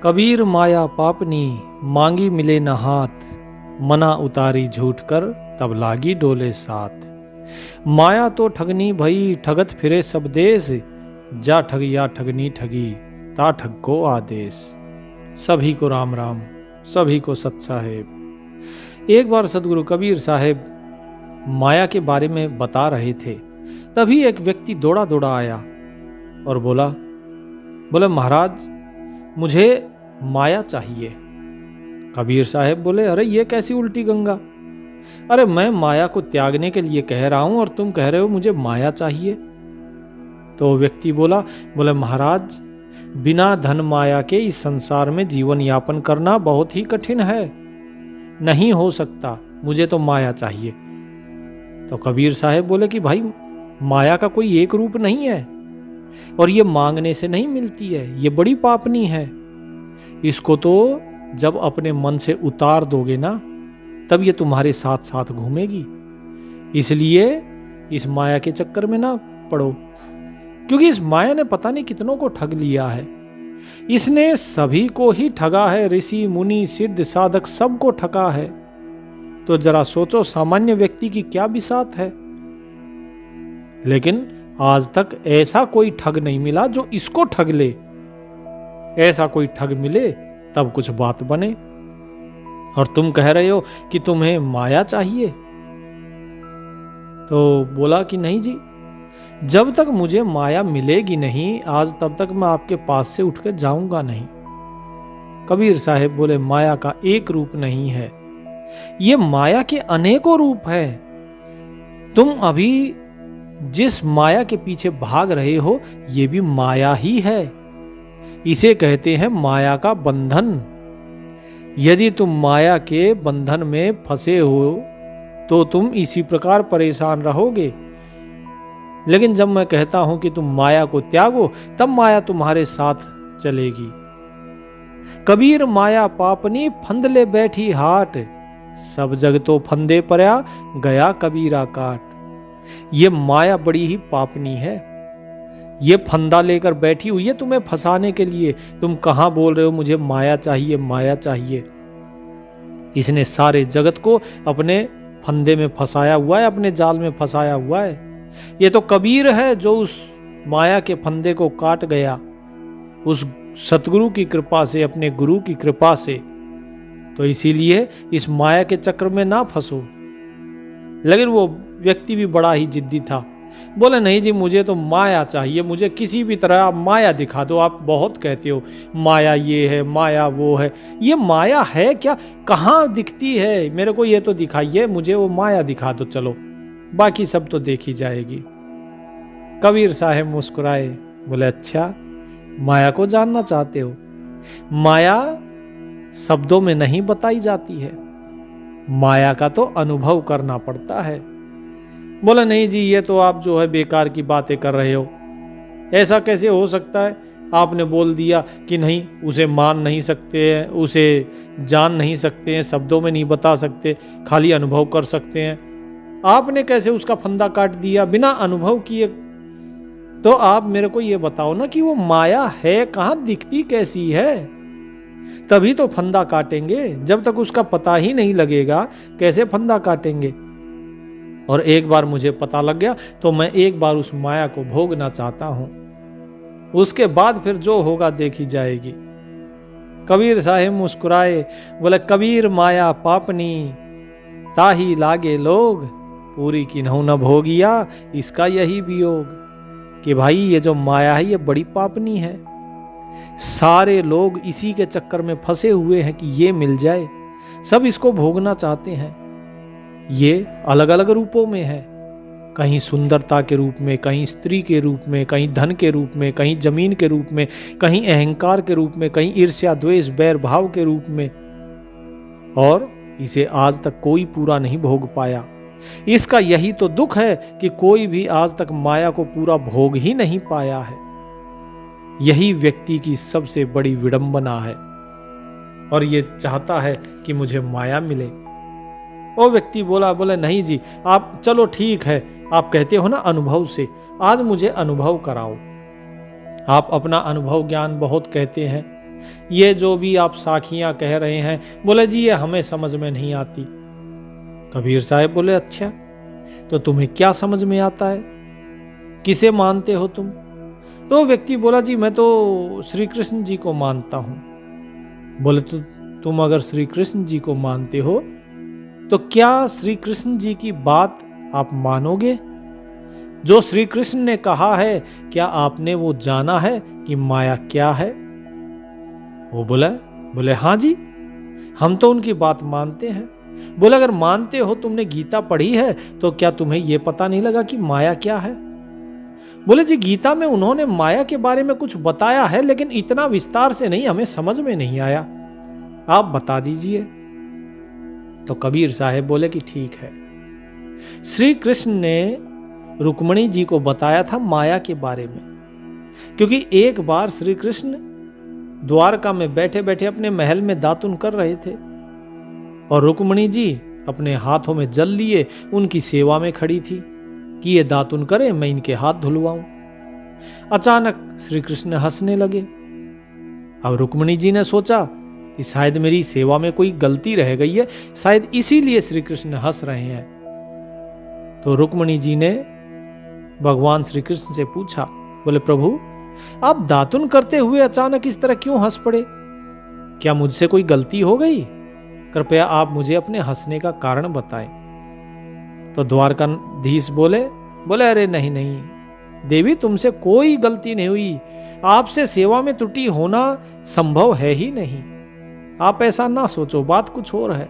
कबीर माया पापनी, मांगी मिले न हाथ, मना उतारी झूठ कर, तब लागी डोले साथ। माया तो ठगनी भई, ठगत फिरे सब देश, जा ठग या ठगनी ठगी, ता ठग को आदेश। सभी को राम राम, सभी को सत साहेब। एक बार सदगुरु कबीर साहेब माया के बारे में बता रहे थे। तभी एक व्यक्ति दौड़ा दौड़ा आया और बोला महाराज, मुझे माया चाहिए। कबीर साहेब बोले, अरे ये कैसी उल्टी गंगा, अरे मैं माया को त्यागने के लिए कह रहा हूं और तुम कह रहे हो मुझे माया चाहिए। तो व्यक्ति बोला महाराज, बिना धन माया के इस संसार में जीवन यापन करना बहुत ही कठिन है, नहीं हो सकता, मुझे तो माया चाहिए। तो कबीर साहेब बोले कि भाई, माया का कोई एक रूप नहीं है और ये मांगने से नहीं मिलती है, ये बड़ी पापनी है। इसको तो जब अपने मन से उतार दोगे ना, तब ये तुम्हारे साथ साथ घूमेगी। इसलिए इस माया के चक्कर में ना पड़ो, क्योंकि इस माया ने पता नहीं कितनों को ठग लिया है। इसने सभी को ही ठगा है, ऋषि मुनि सिद्ध साधक सबको ठगा है। तो जरा सोचो, सामान्य व्यक्ति की क्या बिसात है। लेकिन आज तक ऐसा कोई ठग नहीं मिला जो इसको ठग ले। ऐसा कोई ठग मिले तब कुछ बात बने। और तुम कह रहे हो कि तुम्हें माया चाहिए। तो बोला कि नहीं जी, जब तक मुझे माया मिलेगी नहीं, आज तब तक मैं आपके पास से उठकर जाऊंगा नहीं। कबीर साहेब बोले, माया का एक रूप नहीं है, ये माया के अनेकों रूप है। तुम अभी जिस माया के पीछे भाग रहे हो, ये भी माया ही है। इसे कहते हैं माया का बंधन। यदि तुम माया के बंधन में फंसे हो तो तुम इसी प्रकार परेशान रहोगे। लेकिन जब मैं कहता हूं कि तुम माया को त्यागो, तब माया तुम्हारे साथ चलेगी। कबीर माया पापनी, फंद ले बैठी हाट, सब जग तो फंदे पर्या, गया कबीरा काट। ये माया बड़ी ही पापनी है। ये फंदा लेकर बैठी हुई है तुम्हें फंसाने के लिए। तुम कहां बोल रहे हो मुझे माया चाहिए, माया चाहिए। इसने सारे जगत को अपने फंदे में फंसाया हुआ है, अपने जाल में फंसाया हुआ है। ये तो कबीर है जो उस माया के फंदे को काट गया, उस सतगुरु की कृपा से, अपने गुरु की कृपा से। तो इसीलिए इस माया के चक्र में ना फंसो। लेकिन वो व्यक्ति भी बड़ा ही जिद्दी था। बोले, नहीं जी, मुझे तो माया चाहिए, मुझे किसी भी तरह आप माया दिखा दो। आप बहुत कहते हो माया ये है, माया वो है। ये माया है क्या? कहाँ दिखती है? मेरे को ये तो दिखाइए, मुझे वो माया दिखा दो, चलो बाकी सब तो देखी जाएगी। कबीर साहब मुस्कुराए, बोले, अच्छा माया को जानना चाहते हो? माया शब्दों में नहीं बताई जाती है, माया का तो अनुभव करना पड़ता है। बोला, नहीं जी, ये तो आप जो है बेकार की बातें कर रहे हो। ऐसा कैसे हो सकता है? आपने बोल दिया कि नहीं, उसे मान नहीं सकते हैं, उसे जान नहीं सकते हैं, शब्दों में नहीं बता सकते, खाली अनुभव कर सकते हैं। आपने कैसे उसका फंदा काट दिया बिना अनुभव किए? तो आप मेरे को ये बताओ ना कि वो माया है कहाँ, दिखती कैसी है? तभी तो फंदा काटेंगे। जब तक उसका पता ही नहीं लगेगा, कैसे फंदा काटेंगे? और एक बार मुझे पता लग गया तो मैं एक बार उस माया को भोगना चाहता हूं। उसके बाद फिर जो होगा देखी जाएगी। कबीर साहेब मुस्कुराए, बोले, कबीर माया पापनी, ताही लागे लोग, पूरी किन्हू न भोगिया, इसका यही वियोग। कि भाई ये जो माया है ये बड़ी पापनी है। सारे लोग इसी के चक्कर में फंसे हुए हैं कि ये मिल जाए, सब इसको भोगना चाहते हैं। ये अलग अलग रूपों में है, कहीं सुंदरता के रूप में, कहीं स्त्री के रूप में, कहीं धन के रूप में, कहीं जमीन के रूप में, कहीं अहंकार के रूप में, कहीं ईर्ष्या द्वेष बैर भाव के रूप में। और इसे आज तक कोई पूरा नहीं भोग पाया। इसका यही तो दुख है कि कोई भी आज तक माया को पूरा भोग ही नहीं पाया है। यही व्यक्ति की सबसे बड़ी विडंबना है और ये चाहता है कि मुझे माया मिले। वो व्यक्ति बोला नहीं जी, आप चलो ठीक है, आप कहते हो ना अनुभव से, आज मुझे अनुभव कराओ। आप अपना अनुभव ज्ञान बहुत कहते हैं, ये जो भी आप साखियां कह रहे हैं, बोले जी ये हमें समझ में नहीं आती। कबीर साहब बोले अच्छा, तो तुम्हें क्या समझ में आता है, किसे मानते हो तुम? तो व्यक्ति बोला जी मैं तो श्री कृष्ण जी को मानता हूं। बोले तो तुम अगर श्री कृष्ण जी को मानते हो तो क्या श्री कृष्ण जी की बात आप मानोगे? जो श्री कृष्ण ने कहा है, क्या आपने वो जाना है कि माया क्या है? वो बोले हाँ जी, हम तो उनकी बात मानते हैं। बोले अगर मानते हो, तुमने गीता पढ़ी है, तो क्या तुम्हें यह पता नहीं लगा कि माया क्या है? बोले जी गीता में उन्होंने माया के बारे में कुछ बताया है, लेकिन इतना विस्तार से नहीं, हमें समझ में नहीं आया, आप बता दीजिए। तो कबीर साहब बोले कि ठीक है। श्री कृष्ण ने रुक्मणी जी को बताया था माया के बारे में, क्योंकि एक बार श्री कृष्ण द्वारका में बैठे बैठे अपने महल में दातुन कर रहे थे और रुक्मणी जी अपने हाथों में जल लिए उनकी सेवा में खड़ी थी कि ये दातुन करे, मैं इनके हाथ धुलवाऊं। अचानक श्री कृष्ण हंसने लगे। अब रुक्मणी जी ने सोचा कि शायद मेरी सेवा में कोई गलती रह गई है, शायद इसीलिए श्री कृष्ण हंस रहे हैं। तो रुक्मणी जी ने भगवान श्री कृष्ण से पूछा, बोले प्रभु आप दातुन करते हुए अचानक इस तरह क्यों हंस पड़े? क्या मुझसे कोई गलती हो गई? कृपया आप मुझे अपने हंसने का कारण बताएं। तो द्वारकाधीश बोले अरे नहीं नहीं देवी, तुमसे कोई गलती नहीं हुई, आपसे सेवा में त्रुटि होना संभव है ही नहीं, आप ऐसा ना सोचो, बात कुछ और है।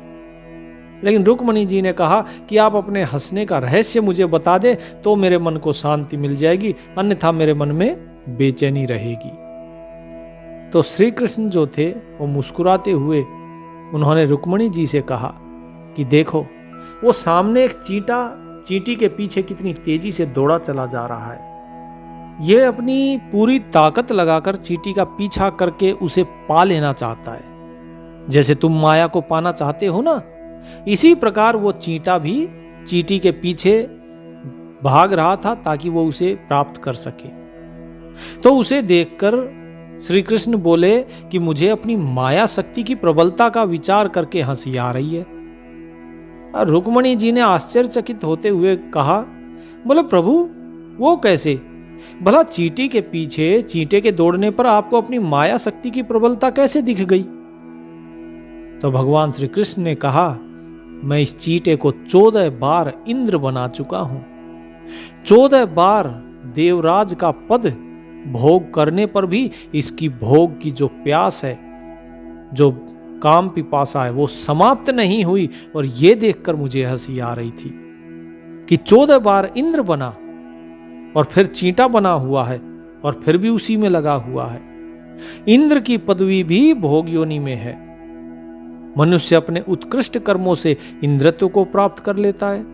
लेकिन रुक्मणी जी ने कहा कि आप अपने हंसने का रहस्य मुझे बता दे तो मेरे मन को शांति मिल जाएगी, अन्यथा मेरे मन में बेचैनी रहेगी। तो श्री कृष्ण जो थे वो मुस्कुराते हुए उन्होंने रुक्मणी जी से कहा कि देखो वो सामने एक चींटी के पीछे कितनी तेजी से दौड़ा चला जा रहा है। ये अपनी पूरी ताकत लगाकर चींटी का पीछा करके उसे पा लेना चाहता है। जैसे तुम माया को पाना चाहते हो ना, इसी प्रकार वो चींटा भी चींटी के पीछे भाग रहा था ताकि वो उसे प्राप्त कर सके। तो उसे देखकर श्री कृष्ण बोले कि मुझे अपनी माया शक्ति की प्रबलता का विचार करके हंसी आ रही है। और रुक्मणी जी ने आश्चर्यचकित होते हुए कहा, बोले प्रभु वो कैसे? भला चींटी के पीछे चींटे के दौड़ने पर आपको अपनी माया शक्ति की प्रबलता कैसे दिख गई? तो भगवान श्री कृष्ण ने कहा, मैं इस चींटे को 14 बार इंद्र बना चुका हूं, 14 बार देवराज का पद भोग करने पर भी इसकी भोग की जो प्यास है, जो काम पिपासा है, वो समाप्त नहीं हुई। और ये देखकर मुझे हंसी आ रही थी कि 14 बार इंद्र बना और फिर चींटा बना हुआ है और फिर भी उसी में लगा हुआ है। इंद्र की पदवी भी भोग योनि में है। मनुष्य अपने उत्कृष्ट कर्मों से इंद्रत्व को प्राप्त कर लेता है।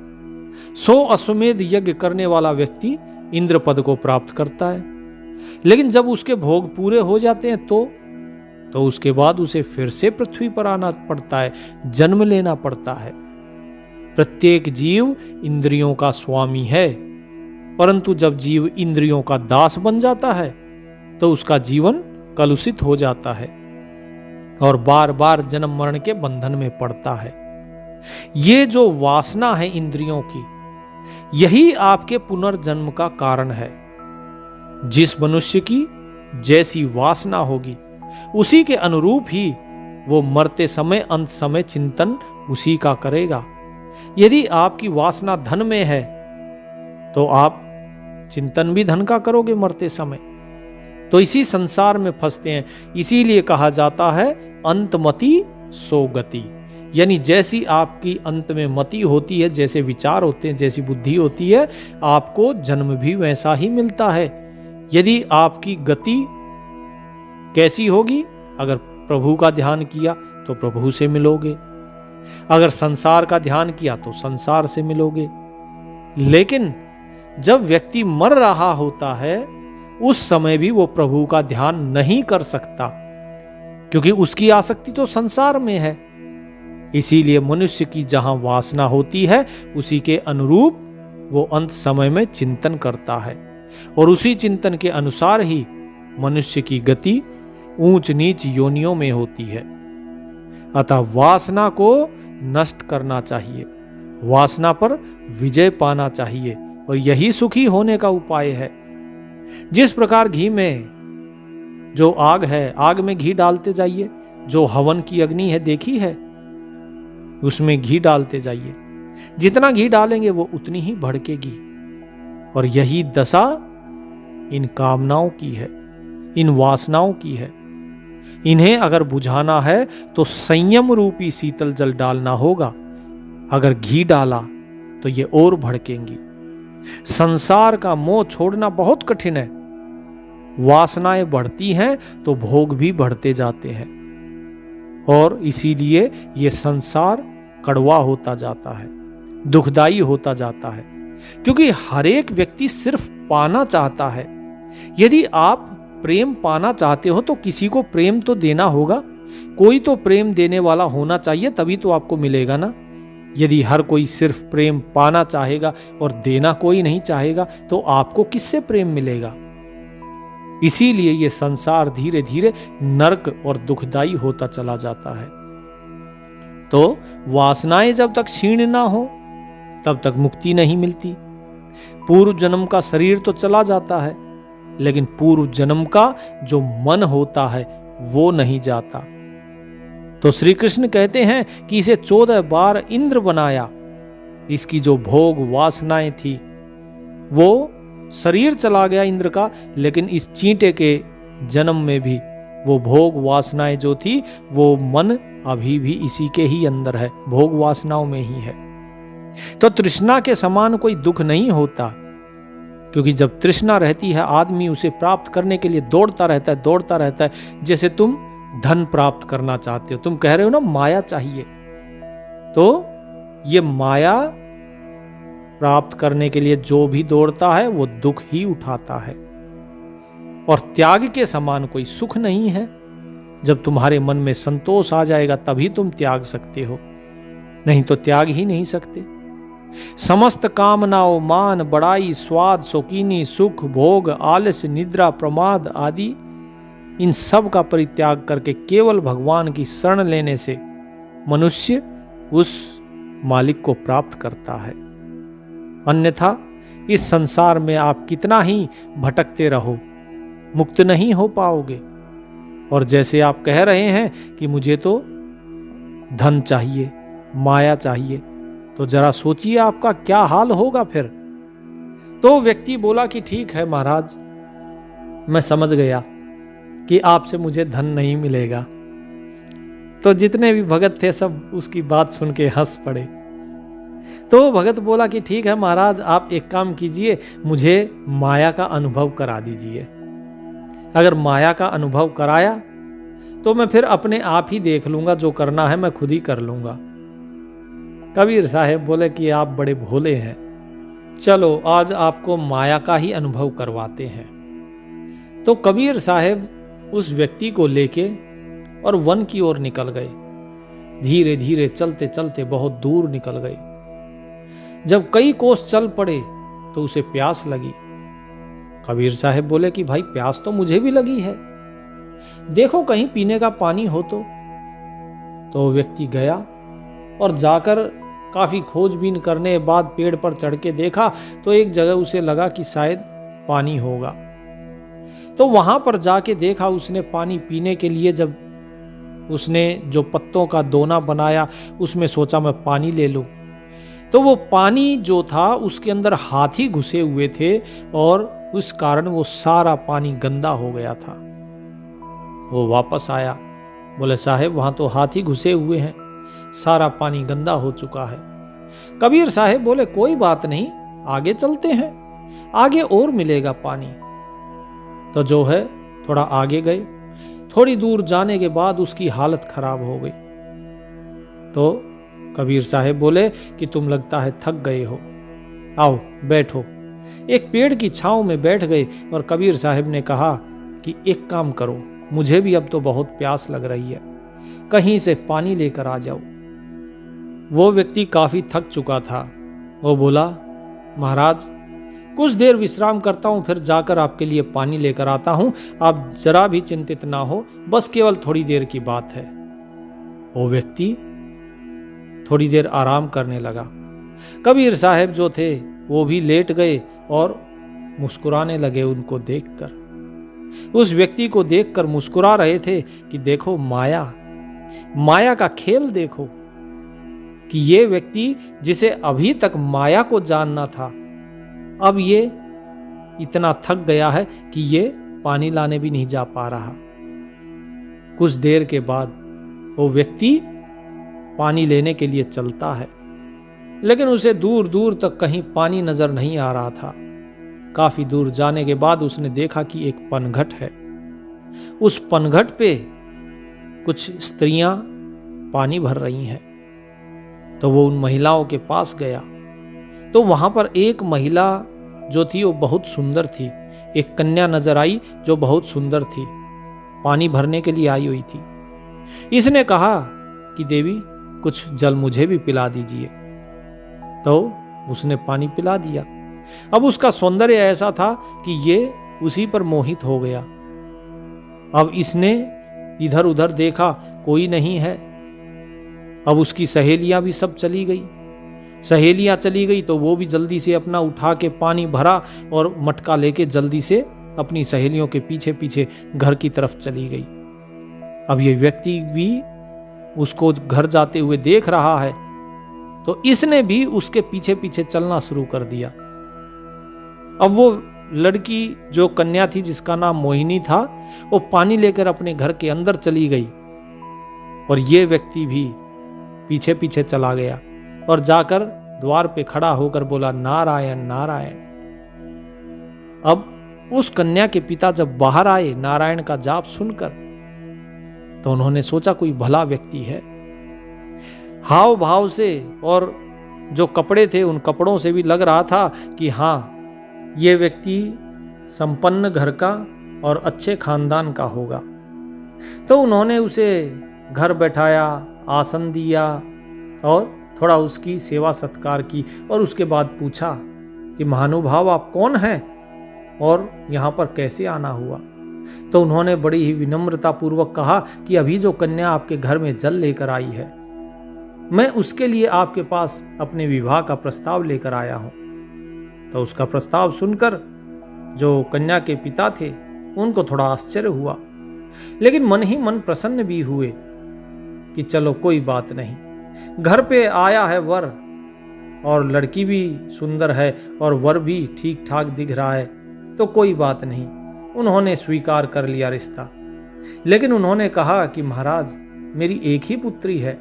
100 अश्वमेध यज्ञ करने वाला व्यक्ति इंद्र पद को प्राप्त करता है, लेकिन जब उसके भोग पूरे हो जाते हैं तो उसके बाद उसे फिर से पृथ्वी पर आना पड़ता है, जन्म लेना पड़ता है। प्रत्येक जीव इंद्रियों का स्वामी है, परंतु जब जीव इंद्रियों का दास बन जाता है तो उसका जीवन कलुषित हो जाता है और बार बार जन्म मरण के बंधन में पड़ता है। ये जो वासना है इंद्रियों की, यही आपके पुनर्जन्म का कारण है। जिस मनुष्य की जैसी वासना होगी उसी के अनुरूप ही वो मरते समय अंत समय चिंतन उसी का करेगा। यदि आपकी वासना धन में है तो आप चिंतन भी धन का करोगे मरते समय। तो इसी संसार में फंसते हैं। इसीलिए कहा जाता है अंतमति सो गति, यानी जैसी आपकी अंत में मति होती है, जैसे विचार होते हैं, जैसी बुद्धि होती है, आपको जन्म भी वैसा ही मिलता है। यदि आपकी गति कैसी होगी? अगर प्रभु का ध्यान किया तो प्रभु से मिलोगे, अगर संसार का ध्यान किया तो संसार से मिलोगे। लेकिन जब व्यक्ति मर रहा होता है उस समय भी वो प्रभु का ध्यान नहीं कर सकता, क्योंकि उसकी आसक्ति तो संसार में है। इसीलिए मनुष्य की जहां वासना होती है उसी के अनुरूप वो अंत समय में चिंतन करता है, और उसी चिंतन के अनुसार ही मनुष्य की गति ऊंच नीच योनियों में होती है। अतः वासना को नष्ट करना चाहिए, वासना पर विजय पाना चाहिए, और यही सुखी होने का उपाय है। जिस प्रकार घी में जो आग है, आग में घी डालते जाइए, जो हवन की अग्नि है देखी है, उसमें घी डालते जाइए, जितना घी डालेंगे वो उतनी ही भड़केगी। और यही दशा इन कामनाओं की है, इन वासनाओं की है। इन्हें अगर बुझाना है तो संयम रूपी शीतल जल डालना होगा। अगर घी डाला तो ये और भड़केंगी। संसार का मोह छोड़ना बहुत कठिन है। वासनाएं बढ़ती हैं तो भोग भी बढ़ते जाते हैं, और इसीलिए ये संसार कड़वा होता जाता है, दुखदाई होता जाता है, क्योंकि हर एक व्यक्ति सिर्फ पाना चाहता है। यदि आप प्रेम पाना चाहते हो तो किसी को प्रेम तो देना होगा, कोई तो प्रेम देने वाला होना चाहिए, तभी तो आपको मिलेगा ना। यदि हर कोई सिर्फ प्रेम पाना चाहेगा और देना कोई नहीं चाहेगा तो आपको किससे प्रेम मिलेगा। इसीलिए ये संसार धीरे धीरे नरक और दुखदाई होता चला जाता है। तो वासनाएं जब तक क्षीण ना हो तब तक मुक्ति नहीं मिलती। पूर्व जन्म का शरीर तो चला जाता है, लेकिन पूर्व जन्म का जो मन होता है वो नहीं जाता। तो श्री कृष्ण कहते हैं कि इसे 14 बार इंद्र बनाया। इसकी जो भोग वासनाएं थी वो शरीर चला गया इंद्र का, लेकिन इस चींटे के जन्म में भी वो भोग वासनाएं जो थी वो मन अभी भी इसी के ही अंदर है, भोग वासनाओं में ही है। तो तृष्णा के समान कोई दुख नहीं होता, क्योंकि जब तृष्णा रहती है आदमी उसे प्राप्त करने के लिए दौड़ता रहता है। जैसे तुम धन प्राप्त करना चाहते हो, तुम कह रहे हो ना माया चाहिए, तो ये माया प्राप्त करने के लिए जो भी दौड़ता है वो दुख ही उठाता है। और त्याग के समान कोई सुख नहीं है। जब तुम्हारे मन में संतोष आ जाएगा तभी तुम त्याग सकते हो, नहीं तो त्याग ही नहीं सकते। समस्त कामनाओं, मान, बड़ाई, स्वाद, शौकीनी, सुख, भोग, आलस्य, निद्रा, प्रमाद आदि इन सब का परित्याग करके केवल भगवान की शरण लेने से मनुष्य उस मालिक को प्राप्त करता है। अन्यथा इस संसार में आप कितना ही भटकते रहो, मुक्त नहीं हो पाओगे। और जैसे आप कह रहे हैं कि मुझे तो धन चाहिए, माया चाहिए, तो जरा सोचिए आपका क्या हाल होगा फिर। तो व्यक्ति बोला कि ठीक है महाराज, मैं समझ गया कि आपसे मुझे धन नहीं मिलेगा। तो जितने भी भगत थे सब उसकी बात सुन के हंस पड़े। तो भगत बोला कि ठीक है महाराज, आप एक काम कीजिए, मुझे माया का अनुभव करा दीजिए। अगर माया का अनुभव कराया तो मैं फिर अपने आप ही देख लूंगा, जो करना है मैं खुद ही कर लूंगा। कबीर साहब बोले कि आप बड़े भोले हैं, चलो आज आपको माया का ही अनुभव करवाते हैं। तो कबीर साहब उस व्यक्ति को लेके और वन की ओर निकल गए। धीरे धीरे चलते चलते बहुत दूर निकल गए। जब कई कोस चल पड़े तो उसे प्यास लगी। कबीर साहब बोले कि भाई प्यास तो मुझे भी लगी है, देखो कहीं पीने का पानी हो तो व्यक्ति गया और जाकर काफी खोजबीन करने के बाद पेड़ पर चढ़ के देखा तो एक जगह उसे लगा कि शायद पानी होगा। तो वहां पर जाके देखा उसने पानी पीने के लिए। जब उसने जो पत्तों का दोना बनाया उसमें सोचा मैं पानी ले लूं, तो वो पानी जो था उसके अंदर हाथी घुसे हुए थे और उस कारण वो सारा पानी गंदा हो गया था। वो वापस आया, बोले साहब वहां तो हाथी घुसे हुए हैं, सारा पानी गंदा हो चुका है। कबीर साहब बोले कोई बात नहीं, आगे चलते हैं, आगे और मिलेगा पानी। तो जो है थोड़ा आगे गए। थोड़ी दूर जाने के बाद उसकी हालत खराब हो गई। तो कबीर साहब बोले कि तुम लगता है थक गए हो, आओ बैठो। एक पेड़ की छांव में बैठ गए और कबीर साहब ने कहा कि एक काम करो, मुझे भी अब तो बहुत प्यास लग रही है, कहीं से पानी लेकर आ जाओ। वो व्यक्ति काफी थक चुका था। वो बोला महाराज कुछ देर विश्राम करता हूँ, फिर जाकर आपके लिए पानी लेकर आता हूँ। आप जरा भी चिंतित ना हो, बस केवल थोड़ी देर की बात है। वो व्यक्ति थोड़ी देर आराम करने लगा। कबीर साहब जो थे वो भी लेट गए और मुस्कुराने लगे उनको देखकर। उस व्यक्ति को देखकर मुस्कुरा रहे थे कि देखो माया का खेल देखो, कि ये व्यक्ति जिसे अभी तक माया को जानना था, अब ये इतना थक गया है कि ये पानी लाने भी नहीं जा पा रहा। कुछ देर के बाद वो व्यक्ति पानी लेने के लिए चलता है, लेकिन उसे दूर दूर तक कहीं पानी नजर नहीं आ रहा था। काफी दूर जाने के बाद उसने देखा कि एक पनघट है। उस पनघट पे कुछ स्त्रियां पानी भर रही हैं। तो वो उन महिलाओं के पास गया, तो वहां पर एक महिला जो थी वो बहुत सुंदर थी। एक कन्या नजर आई जो बहुत सुंदर थी, पानी भरने के लिए आई हुई थी। इसने कहा कि देवी कुछ जल मुझे भी पिला दीजिए। तो उसने पानी पिला दिया। अब उसका सौंदर्य ऐसा था कि ये उसी पर मोहित हो गया। अब इसने इधर उधर देखा, कोई नहीं है। अब उसकी सहेलियां भी सब चली गई। सहेलियां चली गई तो वो भी जल्दी से अपना उठा के पानी भरा और मटका लेके जल्दी से अपनी सहेलियों के पीछे पीछे घर की तरफ चली गई। अब ये व्यक्ति भी उसको घर जाते हुए देख रहा है, तो इसने भी उसके पीछे पीछे चलना शुरू कर दिया। अब वो लड़की जो कन्या थी जिसका नाम मोहिनी था, वो पानी लेकर अपने घर के अंदर चली गई और ये व्यक्ति भी पीछे पीछे चला गया और जाकर द्वार पे खड़ा होकर बोला नारायण नारायण। अब उस कन्या के पिता जब बाहर आए नारायण का जाप सुनकर, तो उन्होंने सोचा कोई भला व्यक्ति है। हाव भाव से और जो कपड़े थे उन कपड़ों से भी लग रहा था कि हाँ, ये व्यक्ति संपन्न घर का और अच्छे खानदान का होगा। तो उन्होंने उसे घर बैठाया, आसन दिया और थोड़ा उसकी सेवा सत्कार की और उसके बाद पूछा कि महानुभाव आप कौन हैं और यहाँ पर कैसे आना हुआ। तो उन्होंने बड़ी ही विनम्रता पूर्वक कहा कि अभी जो कन्या आपके घर में जल लेकर आई है, मैं उसके लिए आपके पास अपने विवाह का प्रस्ताव लेकर आया हूं। तो उसका प्रस्ताव सुनकर जो कन्या के पिता थे उनको थोड़ा आश्चर्य हुआ, लेकिन मन ही मन प्रसन्न भी हुए कि चलो कोई बात नहीं, घर पे आया है वर और लड़की भी सुंदर है और वर भी ठीक ठाक दिख रहा है, तो कोई बात नहीं। उन्होंने स्वीकार कर लिया रिश्ता। लेकिन उन्होंने कहा कि महाराज मेरी एक ही पुत्री है,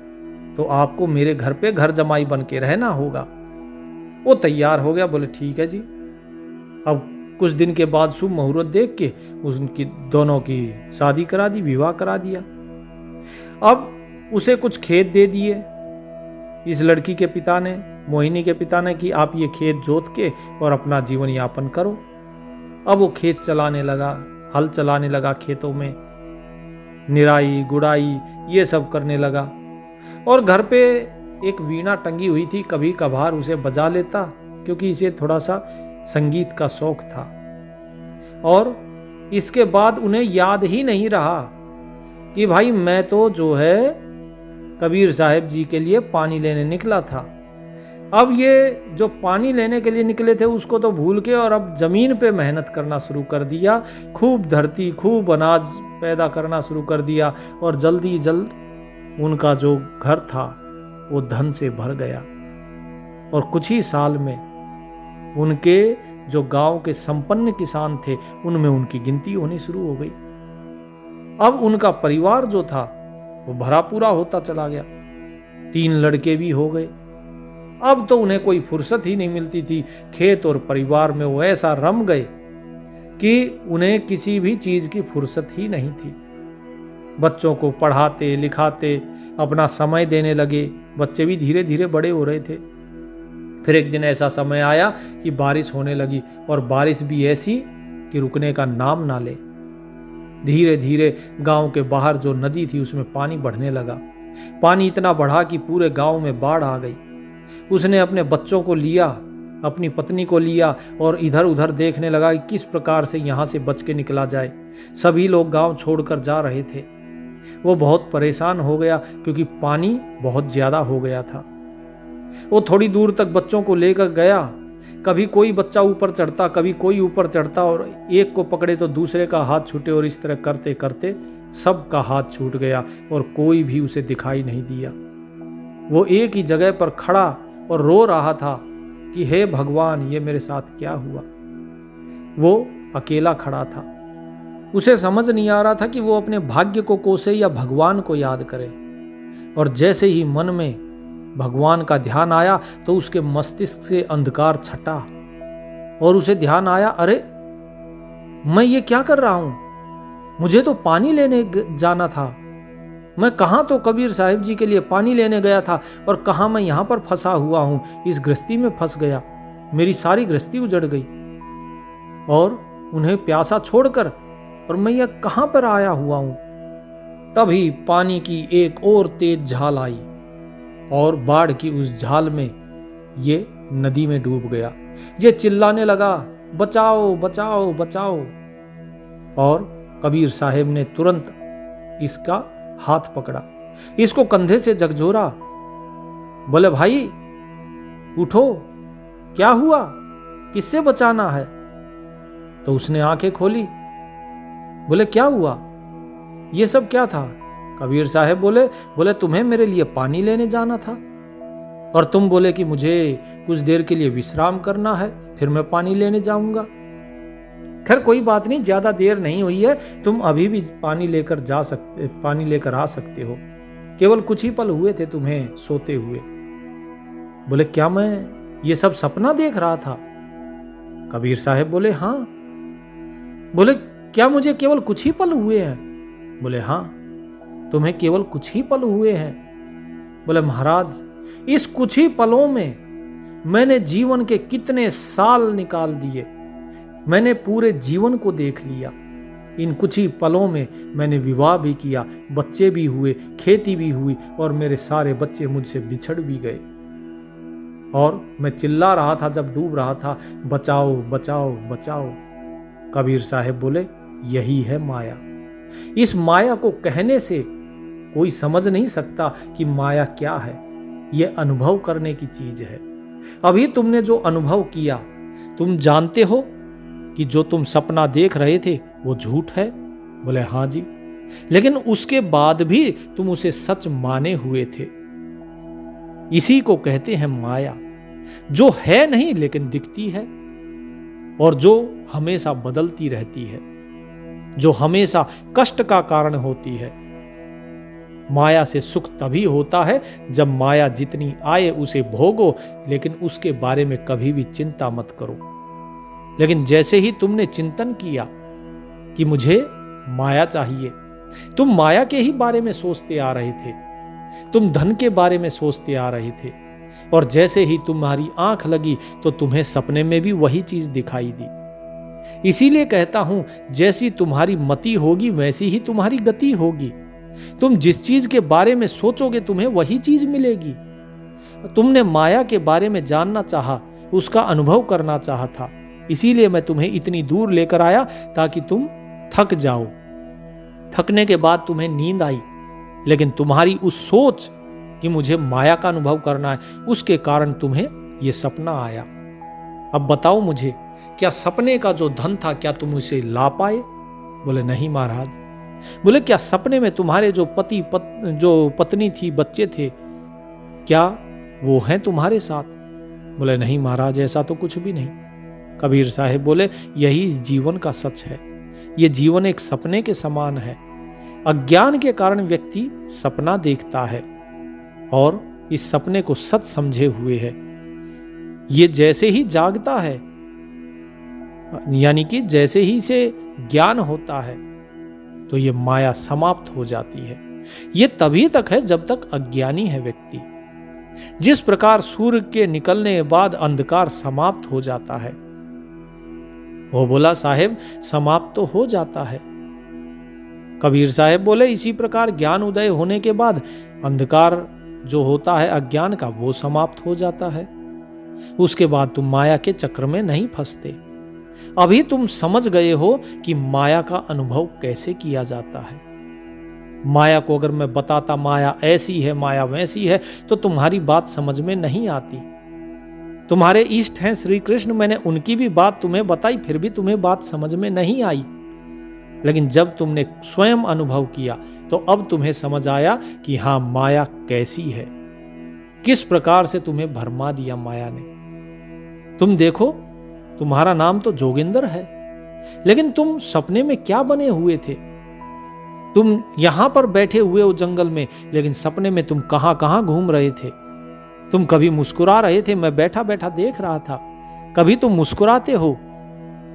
तो आपको मेरे घर पे घर जमाई बन के रहना होगा। वो तैयार हो गया, बोले ठीक है जी। अब कुछ दिन के बाद शुभ मुहूर्त देख के उनकी दोनों की शादी करा दी, विवाह करा दिया। अब उसे कुछ खेत दे दिए इस लड़की के पिता ने, मोहिनी के पिता ने, कि आप ये खेत जोत के और अपना जीवन यापन करो। अब वो खेत चलाने लगा, हल चलाने लगा, खेतों में निराई गुड़ाई ये सब करने लगा। और घर पे एक वीणा टंगी हुई थी, कभी कभार उसे बजा लेता क्योंकि इसे थोड़ा सा संगीत का शौक था। और इसके बाद उन्हें याद ही नहीं रहा कि भाई मैं तो जो है कबीर साहब जी के लिए पानी लेने निकला था। अब ये जो पानी लेने के लिए निकले थे उसको तो भूल के और अब जमीन पे मेहनत करना शुरू कर दिया, खूब धरती खूब अनाज पैदा करना शुरू कर दिया और जल्दी जल्द उनका जो घर था वो धन से भर गया। और कुछ ही साल में उनके जो गांव के संपन्न किसान थे उनमें उनकी गिनती होनी शुरू हो गई। अब उनका परिवार जो था वो भरा पूरा होता चला गया, 3 लड़के भी हो गए। अब तो उन्हें कोई फुर्सत ही नहीं मिलती थी। खेत और परिवार में वो ऐसा रम गए कि उन्हें किसी भी चीज की फुर्सत ही नहीं थी। बच्चों को पढ़ाते लिखाते अपना समय देने लगे। बच्चे भी धीरे धीरे बड़े हो रहे थे। फिर एक दिन ऐसा समय आया कि बारिश होने लगी और बारिश भी ऐसी कि रुकने का नाम ना ले। धीरे धीरे गांव के बाहर जो नदी थी उसमें पानी बढ़ने लगा। पानी इतना बढ़ा कि पूरे गांव में बाढ़ आ गई। उसने अपने बच्चों को लिया अपनी पत्नी को लिया और इधर उधर देखने लगा कि किस प्रकार से यहाँ से बच के निकला जाए। सभी लोग गांव छोड़कर जा रहे थे। वो बहुत परेशान हो गया क्योंकि पानी बहुत ज्यादा हो गया था। वो थोड़ी दूर तक बच्चों को लेकर गया। कभी कोई बच्चा ऊपर चढ़ता, कभी कोई ऊपर चढ़ता, और एक को पकड़े तो दूसरे का हाथ छूटे, और इस तरह करते करते सबका हाथ छूट गया और कोई भी उसे दिखाई नहीं दिया। वो एक ही जगह पर खड़ा और रो रहा था कि हे भगवान, ये मेरे साथ क्या हुआ। वो अकेला खड़ा था। उसे समझ नहीं आ रहा था कि वो अपने भाग्य को कोसे या भगवान को याद करे। और जैसे ही मन में भगवान का ध्यान आया तो उसके मस्तिष्क से अंधकार छटा और उसे ध्यान आया, अरे मैं ये क्या कर रहा हूं, मुझे तो पानी लेने जाना था। मैं कहां तो कबीर साहिब जी के लिए पानी लेने गया था और कहां मैं यहां पर फंसा हुआ हूं, इस गृहस्थी में फंस गया। मेरी सारी गृहस्थी उजड़ गई और उन्हें प्यासा छोड़कर, और मैं यह कहां पर आया हुआ हूं। तभी पानी की एक और तेज झाल आई और बाढ़ की उस झाल में ये नदी में डूब गया। ये चिल्लाने लगा, बचाओ बचाओ बचाओ। और कबीर साहब ने तुरंत इसका हाथ पकड़ा, इसको कंधे से झकझोरा, बोले भाई उठो, क्या हुआ, किससे बचाना है। तो उसने आंखें खोली, बोले क्या हुआ, ये सब क्या था। कबीर साहब बोले तुम्हें मेरे लिए पानी लेने जाना था और तुम बोले कि मुझे कुछ देर के लिए विश्राम करना है, फिर मैं पानी लेने जाऊंगा। खैर कोई बात नहीं, ज्यादा देर नहीं हुई है, तुम अभी भी पानी लेकर आ सकते हो। केवल कुछ ही पल हुए थे तुम्हें सोते हुए। बोले क्या मैं ये सब सपना देख रहा था। कबीर साहब बोले हाँ। बोले क्या मुझे केवल कुछ ही पल हुए हैं। बोले हाँ, तुम्हें केवल कुछ ही पल हुए हैं। बोले महाराज, इस कुछ ही पलों में मैंने जीवन के कितने साल निकाल दिए, मैंने पूरे जीवन को देख लिया। इन कुछ ही पलों में मैंने विवाह भी किया, बच्चे भी हुए, खेती भी हुई, और मेरे सारे बच्चे मुझसे बिछड़ भी गए। और मैं चिल्ला रहा था जब डूब रहा था, बचाओ बचाओ बचाओ। कबीर साहब बोले यही है माया। इस माया को कहने से कोई समझ नहीं सकता कि माया क्या है। यह अनुभव करने की चीज है। अभी तुमने जो अनुभव किया, तुम जानते हो कि जो तुम सपना देख रहे थे वो झूठ है। बोले हाँ जी, लेकिन उसके बाद भी तुम उसे सच माने हुए थे। इसी को कहते हैं माया, जो है नहीं लेकिन दिखती है, और जो हमेशा बदलती रहती है, जो हमेशा कष्ट का कारण होती है। माया से सुख तभी होता है जब माया जितनी आए उसे भोगो, लेकिन उसके बारे में कभी भी चिंता मत करो। लेकिन जैसे ही तुमने चिंतन किया कि मुझे माया चाहिए, तुम माया के ही बारे में सोचते आ रहे थे, तुम धन के बारे में सोचते आ रहे थे, और जैसे ही तुम्हारी आंख लगी तो तुम्हें सपने में भी वही चीज दिखाई दी। इसीलिए कहता हूं, जैसी तुम्हारी मति होगी वैसी ही तुम्हारी गति होगी। तुम जिस चीज के बारे में सोचोगे तुम्हें वही चीज मिलेगी। तुमने माया के बारे में जानना चाहा, उसका अनुभव करना चाहा था, इसीलिए मैं तुम्हें इतनी दूर लेकर आया ताकि तुम थक जाओ। थकने के बाद तुम्हें नींद आई, लेकिन तुम्हारी उस सोच कि मुझे माया का अनुभव करना है, उसके कारण तुम्हें यह सपना आया। अब बताओ मुझे, क्या सपने का जो धन था क्या तुम उसे ला पाए। बोले नहीं महाराज। बोले क्या सपने में तुम्हारे जो जो पत्नी थी, बच्चे थे, क्या वो हैं तुम्हारे साथ। बोले नहीं महाराज, ऐसा तो कुछ भी नहीं। कबीर साहब बोले यही जीवन का सच है। ये जीवन एक सपने के समान है। अज्ञान के कारण व्यक्ति सपना देखता है और इस सपने को सच समझे हुए है। ये जैसे ही जागता है, यानी कि जैसे ही से ज्ञान होता है, तो ये माया समाप्त हो जाती है। ये तभी तक है जब तक अज्ञानी है व्यक्ति। जिस प्रकार सूर्य के निकलने के बाद अंधकार समाप्त हो जाता है, वो बोला साहेब समाप्त तो हो जाता है। कबीर साहब बोले इसी प्रकार ज्ञान उदय होने के बाद अंधकार जो होता है अज्ञान का, वो समाप्त हो जाता है। उसके बाद तुम माया के चक्र में नहीं फंसते। अभी तुम समझ गए हो कि माया का अनुभव कैसे किया जाता है। माया को अगर मैं बताता माया ऐसी है माया वैसी है तो तुम्हारी बात समझ में नहीं आती। तुम्हारे इष्ट हैं श्री कृष्ण, मैंने उनकी भी बात तुम्हें बताई, फिर भी तुम्हें बात समझ में नहीं आई। लेकिन जब तुमने स्वयं अनुभव किया तो अब तुम्हें समझ आया कि हाँ, माया कैसी है, किस प्रकार से तुम्हें भरमा दिया माया ने। तुम देखो, तुम्हारा नाम तो जोगिंदर है, लेकिन तुम सपने में क्या बने हुए थे? तुम यहां पर बैठे हुए हो जंगल में, लेकिन सपने में तुम कहां कहां घूम रहे थे। तुम कभी मुस्कुरा रहे थे, मैं बैठा बैठा देख रहा था। कभी तुम मुस्कुराते हो,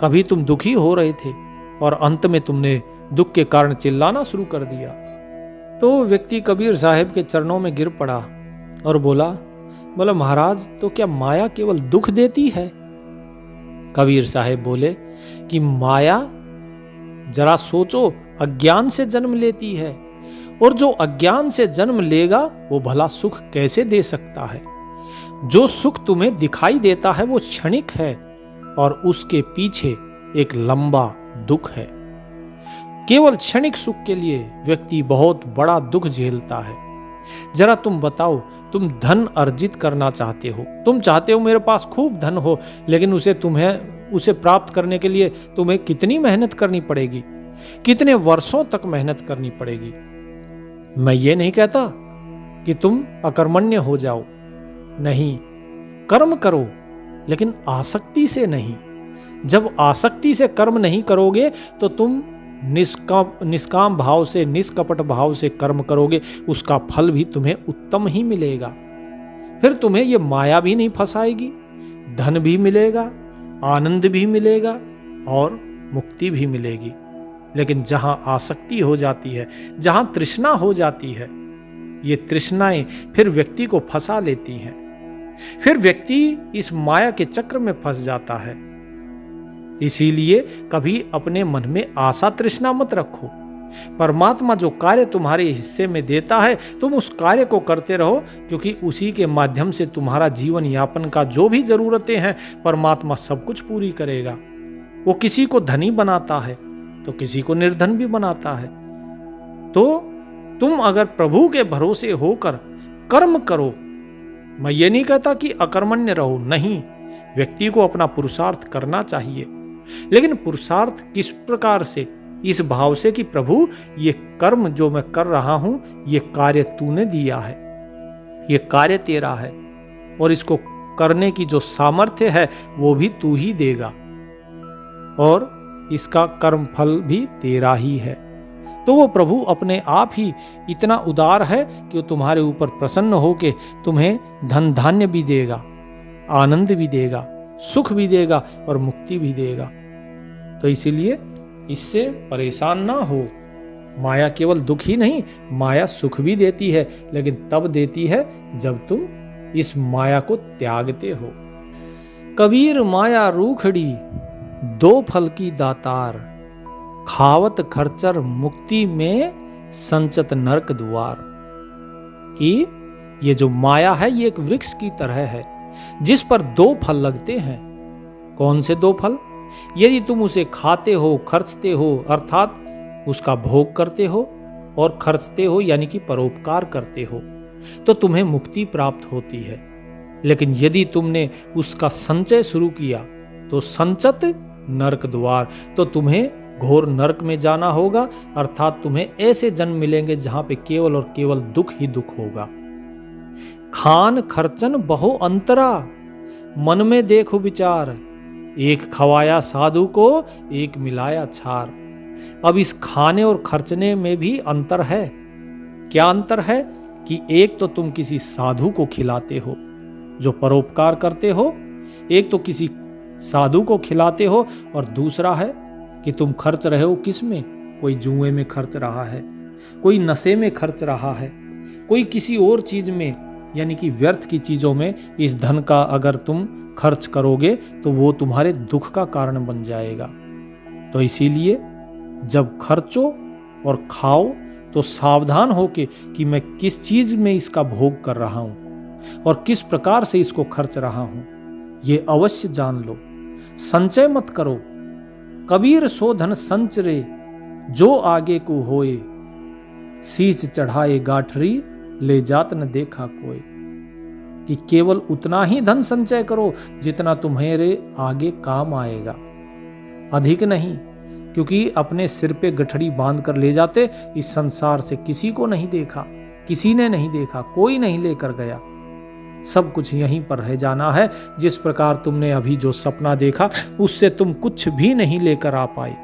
कभी तुम दुखी हो रहे थे, और अंत में तुमने दुख के कारण चिल्लाना शुरू कर दिया। तो व्यक्ति कबीर साहब के चरणों में गिर पड़ा और बोला महाराज, तो क्या माया केवल दुख देती है? कबीर साहब बोले कि माया, जरा सोचो, अज्ञान से जन्म लेती है, और जो अज्ञान से जन्म लेगा वो भला सुख कैसे दे सकता है? जो सुख तुम्हें दिखाई देता है वो क्षणिक है, और उसके पीछे एक लंबा दुख है। केवल क्षणिक सुख के लिए व्यक्ति बहुत बड़ा दुख झेलता है। जरा तुम बताओ, तुम धन अर्जित करना चाहते हो, तुम चाहते हो मेरे पास खूब धन हो, लेकिन उसे प्राप्त करने के लिए तुम्हें कितनी मेहनत करनी पड़ेगी, कितने वर्षों तक मेहनत करनी पड़ेगी। मैं ये नहीं कहता कि तुम अकर्मण्य हो जाओ, नहीं, कर्म करो, लेकिन आसक्ति से नहीं। जब आसक्ति से कर्म नहीं करोगे तो तुम निष्काम भाव से, निष्कपट भाव से कर्म करोगे, उसका फल भी तुम्हें उत्तम ही मिलेगा। फिर तुम्हें ये माया भी नहीं फंसाएगी, धन भी मिलेगा, आनंद भी मिलेगा और मुक्ति भी मिलेगी। लेकिन जहां आसक्ति हो जाती है, जहां तृष्णा हो जाती है, ये तृष्णाएं फिर व्यक्ति को फंसा लेती हैं। फिर व्यक्ति इस माया के चक्र में फंस जाता है। इसीलिए कभी अपने मन में आशा तृष्णा मत रखो। परमात्मा जो कार्य तुम्हारे हिस्से में देता है, तुम उस कार्य को करते रहो, क्योंकि उसी के माध्यम से तुम्हारा जीवन यापन का जो भी जरूरतें हैं परमात्मा सब कुछ पूरी करेगा। वो किसी को धनी बनाता है तो किसी को निर्धन भी बनाता है। तो तुम अगर प्रभु के भरोसे होकर कर्म करो, मैं ये नहीं कहता कि अकर्मण्य रहो, नहीं, व्यक्ति को अपना पुरुषार्थ करना चाहिए, लेकिन पुरुषार्थ किस प्रकार से? इस भाव से कि प्रभु, ये कर्म जो मैं कर रहा हूं, ये कार्य तूने दिया है, ये कार्य तेरा है, और इसको करने की जो सामर्थ्य है वो भी तू ही देगा, और इसका कर्म फल भी तेरा ही है। तो वो प्रभु अपने आप ही इतना उदार है कि वो तुम्हारे ऊपर प्रसन्न होके तुम्हें धन धान्य भी देगा, आनंद भी देगा, सुख भी देगा और मुक्ति भी देगा। तो इसीलिए इससे परेशान ना हो। माया केवल दुख ही नहीं, माया सुख भी देती है, लेकिन तब देती है जब तुम इस माया को त्यागते हो। कबीर माया रूखड़ी, दो फल की दातार, खावत खर्चर मुक्ति में संचत नरक द्वार। कि ये जो माया है ये एक वृक्ष की तरह है जिस पर दो फल लगते हैं। कौन से दो फल? यदि तुम उसे खाते हो, खर्चते हो, अर्थात उसका भोग करते हो, और खर्चते हो यानी कि परोपकार करते हो, तो तुम्हें मुक्ति प्राप्त होती है। लेकिन यदि तुमने उसका संचय शुरू किया तो संचत नरक द्वार, तो तुम्हें घोर नरक में जाना होगा, अर्थात तुम्हें ऐसे जन्म मिलेंगे जहां पे केवल और केवल दुख ही दुख होगा। खान खर्चन बहु अंतरा, मन में देखो विचार, एक खवाया साधु को एक मिलाया छार। अब इस खाने और खर्चने में भी अंतर है। क्या अंतर है? कि एक तो तुम किसी साधु को खिलाते हो जो परोपकार करते हो, एक तो किसी साधु को खिलाते हो, और दूसरा है कि तुम खर्च रहे हो किस में? कोई जुए में खर्च रहा है, कोई नशे में खर्च रहा है, कोई किसी और चीज में, यानी कि व्यर्थ की चीजों में इस धन का अगर तुम खर्च करोगे तो वो तुम्हारे दुख का कारण बन जाएगा। तो इसीलिए जब खर्चो और खाओ तो सावधान होके कि मैं किस चीज में इसका भोग कर रहा हूं और किस प्रकार से इसको खर्च रहा हूं। ये अवश्य जान लो। संचय मत करो, कबीर सो धन संचरे, जो आगे को होए, शीश चढ़ाए गाठरी, ले जात न देखा कोई। कि केवल उतना ही धन संचय करो जितना तुम्हारे आगे काम आएगा, अधिक नहीं, क्योंकि अपने सिर पे गठड़ी बांध कर ले जाते इस संसार से किसी को नहीं देखा, किसी ने नहीं देखा, कोई नहीं लेकर गया, सब कुछ यहीं पर रह जाना है। जिस प्रकार तुमने अभी जो सपना देखा उससे तुम कुछ भी नहीं लेकर आ पाए,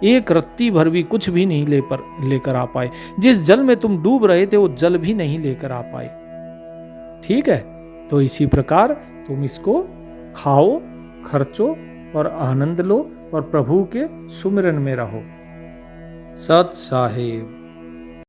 एक रत्ती भर भी कुछ भी नहीं लेकर आ पाए। जिस जल में तुम डूब रहे थे वो जल भी नहीं लेकर आ पाए। ठीक है, तो इसी प्रकार तुम इसको खाओ, खर्चो और आनंद लो और प्रभु के सुमिरन में रहो। सत साहिब।